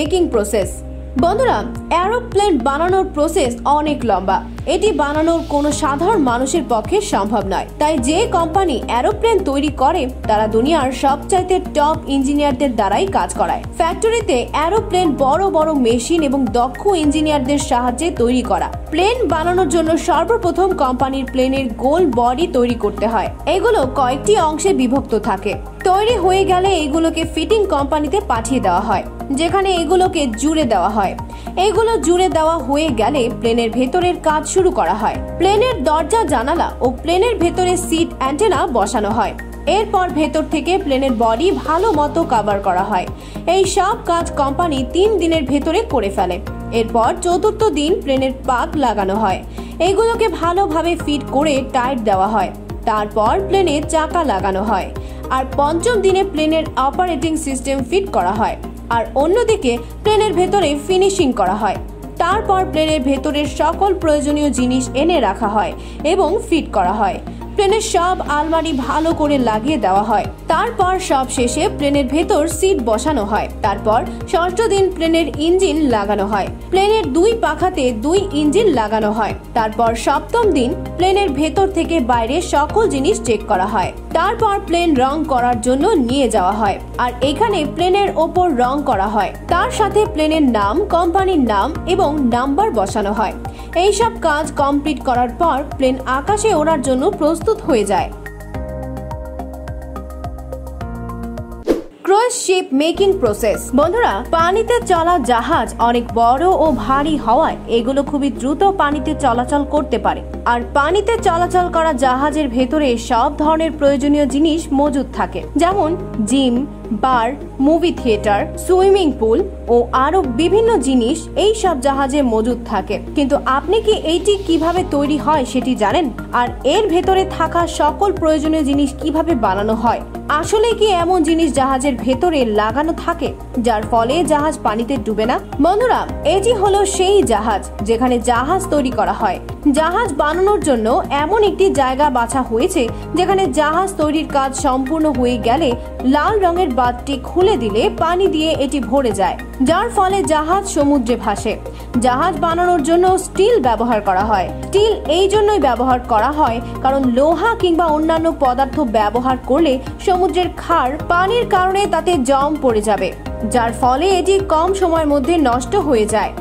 Making process. বন্ধুরা, aeroplane বানানোর process অনেক লম্বা। এটি বানানোর কোনো সাধারণ মানুষের পক্ষে সম্ভব নয়। তাই যে কোম্পানি এরোপ্লেন তৈরি করে তারা দুনিয়ার সবচাইতে টপ ইঞ্জিনিয়ারদের দ্বারাই কাজ করায়। ফ্যাক্টরিতে এরোপ্লেন বড় বড় মেশিন এবং দক্ষ ইঞ্জিনিয়ারদের সাহায্যে তৈরি করা। প্লেন বানানোর জন্য সর্বপ্রথম কোম্পানির প্লেনের গোল বডি তৈরি করতে হয়। এগুলো কয়েকটি অংশে বিভক্ত থাকে। তৈরি হয়ে গেলে এগুলোকে ফিটিং কোম্পানিতে পাঠিয়ে দেওয়া হয়, যেখানে এগুলোকে জুড়ে দেওয়া হয়। এগুলো জুড়ে দেওয়া হয়ে গেলে প্লেনের ভেতরের কাজ শুরু করা হয়। প্লেনের দরজা, জানালা ও প্লেনের ভেতরে সিট অ্যান্টেনা বসানো হয়। এরপর ভেতর থেকে প্লেনের বডি ভালো মতো কভার করা হয়। এই সব কাজ কোম্পানি 3 দিনের ভেতরে করে ফেলে। এরপর চতুর্থ দিন প্লেনের পাক লাগানো হয়। এগুলোকে ভালোভাবে ফিট করে টাইট দেওয়া হয়। তারপর প্লেনে চাকা লাগানো হয়। আর পঞ্চম দিনে প্লেনের অপারেটিং সিস্টেম ফিট করা হয়। আর অন্যদিকে প্লেনের ভেতরে ফিনিশিং করা হয়। তারপর প্লেনের ভেতরের সকল প্রয়োজনীয় জিনিস এনে রাখা হয় এবং ফিট করা হয়। প্লেনের সব আলমারি ভালো করে লাগিয়ে দেওয়া হয়। তারপর সব শেষে প্লেনের ভেতর সিট বসানো হয়। তারপর ষষ্ঠ দিন প্লেনের ইঞ্জিন লাগানো হয়। প্লেনের 2 পাখাতে 2 ইঞ্জিন লাগানো হয়। তারপর সপ্তম দিন প্লেনের ভেতর থেকে বাইরে সকল জিনিস চেক করা হয়। তারপর প্লেন রং করার জন্য নিয়ে যাওয়া হয়। আর এখানে প্লেনের ওপর রং করা হয়। তার সাথে প্লেনের নাম, কোম্পানির নাম এবং নাম্বার বসানো হয়। এইসব কাজ কমপ্লিট করার পর প্লেন আকাশে ওড়ার জন্য প্রস্তুত হয়ে যায়। Cruise ship making process. বন্ধুরা, পানিতে চলা জাহাজ অনেক বড় ও ভারী হওয়ায় এগুলো খুবই দ্রুত পানিতে চলাচল করতে পারে। আর পানিতে চলাচল করা জাহাজের ভেতরে সব ধরনের প্রয়োজনীয় জিনিস মজুদ থাকে, যেমন জিম, বার, মুভি থিয়েটার, সুইমিং পুল ও আরো বিভিন্ন জিনিস এই সব জাহাজে মজুদ থাকে। কিন্তু আপনি কি এইটি কিভাবে তৈরি হয় সেটি জানেন? আর এর ভেতরে থাকা সকল প্রয়োজনীয় জিনিস কিভাবে বানানো হয়? আসলে কি এমন জিনিস জাহাজের ভেতরে লাগানো থাকে যার ফলে জাহাজ পানিতে ডুবে না? বন্ধুরা, এটি হলো সেই জাহাজ যেখানে জাহাজ তৈরি করা হয়। জাহাজ বানানোর জন্য এমন একটি জায়গা বাছা হয়েছে যেখানে জাহাজ তৈরির কাজ সম্পূর্ণ হয়ে গেলে লাল রঙের বাঁধটি খুলে দিলে পানি দিয়ে এটি ভরে যায়, যার ফলে জাহাজ সমুদ্রে ভাসে। জাহাজ বানানোর জন্য স্টিল ব্যবহার করা হয়। স্টিল এই জন্যই ব্যবহার করা হয় কারণ লোহা কিংবা অন্যান্য পদার্থ ব্যবহার করলে সমুদ্রের ক্ষার পানির কারণে তাতে জম পড়ে যাবে, যার ফলে এটি কম সময়ের মধ্যে নষ্ট হয়ে যায়।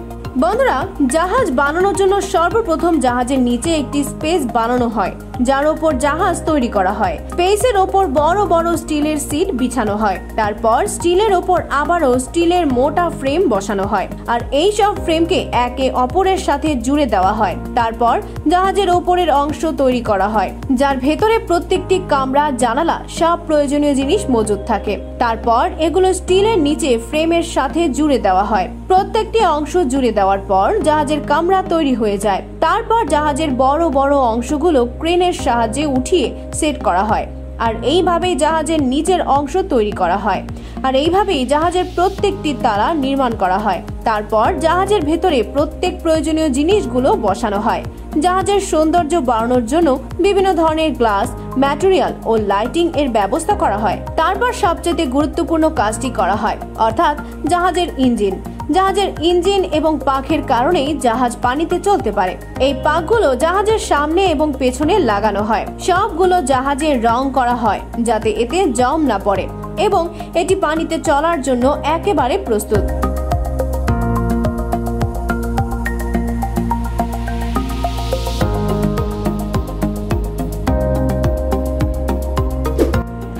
বন্ধুরা, জাহাজ বানানোর জন্য সর্বপ্রথম জাহাজের নিচে একটি স্পেস বানানো হয়, যার ওপর জাহাজ তৈরি করা হয়। স্পেসের ওপর বড় বড় স্টিলের সিট বিছানো হয়। তারপর স্টিলের ওপর আবারও স্টিলের মোটা ফ্রেম বসানো হয়। আর এই সব ফ্রেমকে একে অপরের সাথে জুড়ে দেওয়া হয়। তারপর জাহাজের ওপরের অংশ তৈরি করা হয়, যার ভেতরে প্রত্যেকটি কামরা, জানালা, সব প্রয়োজনীয় জিনিস মজুদ থাকে। তারপর এগুলো স্টিলের নিচে ফ্রেমের সাথে জুড়ে দেওয়া হয়। প্রত্যেকটি অংশ জুড়ে দেওয়ার পর জাহাজের কামরা তৈরি হয়ে যায়। তারপর জাহাজের বড় বড় অংশগুলো ক্রেনের সাহায্যে উঠিয়ে সেট করা হয়। আর এইভাবেই জাহাজের নিচের অংশ তৈরি করা হয়। আর এইভাবেই জাহাজের প্রত্যেকটি তালা নির্মাণ করা হয়। তারপর জাহাজের ভেতরে প্রত্যেক প্রয়োজনীয় জিনিসগুলো বসানো হয়। জাহাজের সৌন্দর্য বাড়ানোর জন্য বিভিন্ন ধরনের গ্লাস, ম্যাটেরিয়াল ও লাইটিং এর ব্যবস্থা করা হয়। তারপর সবচেয়ে গুরুত্বপূর্ণ কাজটি করা হয়, অর্থাৎ জাহাজের ইঞ্জিন। জাহাজের ইঞ্জিন এবং পাখের কারণেই জাহাজ পানিতে চলতে পারে। এই পাখগুলো জাহাজের সামনে এবং পেছনে লাগানো হয়। সবগুলো জাহাজে রং করা হয় যাতে এতে জম না পড়ে এবং এটি পানিতে চলার জন্য একেবারে প্রস্তুত।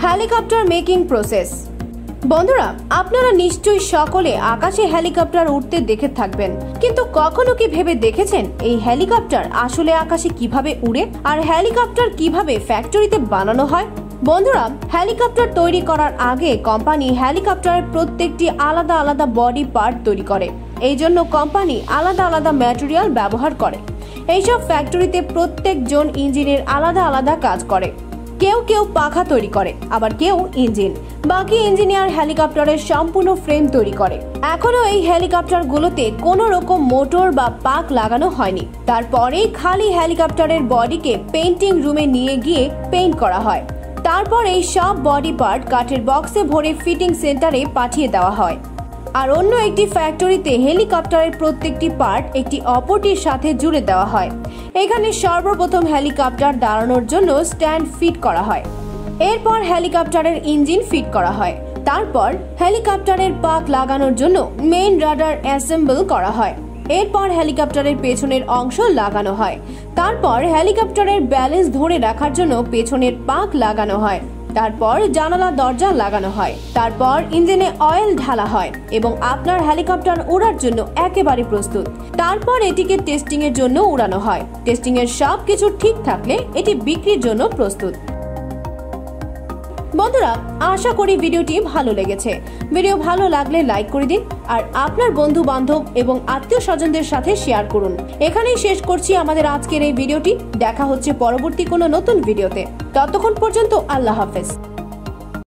Helicopter making process. বন্ধুরা, আপনারা নিশ্চয়ই সকলে আকাশে হেলিকপ্টার উঠতে দেখে থাকবেন, কিন্তু কখনো কি ভেবে দেখেছেন এই হেলিকপ্টার আসলে আকাশে কিভাবে উড়ে আর হেলিকপ্টার কিভাবে ফ্যাক্টরিতে বানানো হয়? বন্ধুরা, হেলিকপ্টার তৈরি করার আগে কোম্পানি হেলিকপ্টারের প্রত্যেকটি আলাদা আলাদা বডি পার্ট তৈরি করে। এই জন্য কোম্পানি আলাদা আলাদা ম্যাটেরিয়াল ব্যবহার করে। এইসব ফ্যাক্টরিতে প্রত্যেকজন ইঞ্জিনের আলাদা আলাদা কাজ করে। কেউ কেউ পাখা তৈরি করে, আবার কেউ ইঞ্জিন। বাকি ইঞ্জিনিয়ার হেলিকপ্টারের সম্পূর্ণ ফ্রেম তৈরি করে। এখনো এই হেলিকপ্টার গুলোতে কোনো রকম মোটর বা পাক লাগানো হয়নি। তারপরেই খালি হেলিকপ্টারের বডিকে পেইন্টিং রুমে নিয়ে গিয়ে পেইন্ট করা হয়। তারপর এই সব বডি পার্ট কাঠের বক্সে ভরে ফিটিং সেন্টারে পাঠিয়ে দেওয়া হয়। আর অন্য একটি ফ্যাক্টরিতে হেলিকপ্টারের প্রত্যেকটি পার্ট একটি অপরটির সাথে জুড়ে দেওয়া হয়। এখানে সর্বপ্রথম হেলিকপ্টার দাঁড়ানোর জন্য স্ট্যান্ড ফিট করা হয়। এরপর হেলিকপ্টারের ইঞ্জিন ফিট করা হয়। তারপর হেলিকপ্টারের পাক লাগানোর জন্য মেইন রাডার অ্যাসেম্বল করা হয়। এরপর হেলিকপ্টারের পেছনের অংশ লাগানো হয়। তারপর হেলিকপ্টারের ব্যালেন্স ধরে রাখার জন্য পেছনের পাক লাগানো হয়। তারপর জানালা দরজা লাগানো হয়। তারপর ইঞ্জিনে অয়েল ঢালা হয় এবং আপনার হেলিকপ্টার ওড়ার জন্য একেবারে প্রস্তুত। তারপর এটিকে টেস্টিং এর জন্য উড়ানো হয়। টেস্টিং এর সবকিছু ঠিক থাকলে এটি বিক্রির জন্য প্রস্তুত। বন্ধুরা, আশা করি ভিডিওটি ভালো লেগেছে। ভিডিও ভালো লাগলে লাইক করে দিন আর আপনার বন্ধু বান্ধব এবং আত্মীয় স্বজনদের সাথে শেয়ার করুন। এখানেই শেষ করছি আমাদের আজকের এই ভিডিওটি। দেখা হচ্ছে পরবর্তী কোনো নতুন ভিডিওতে। ততক্ষণ পর্যন্ত আল্লাহ হাফেজ।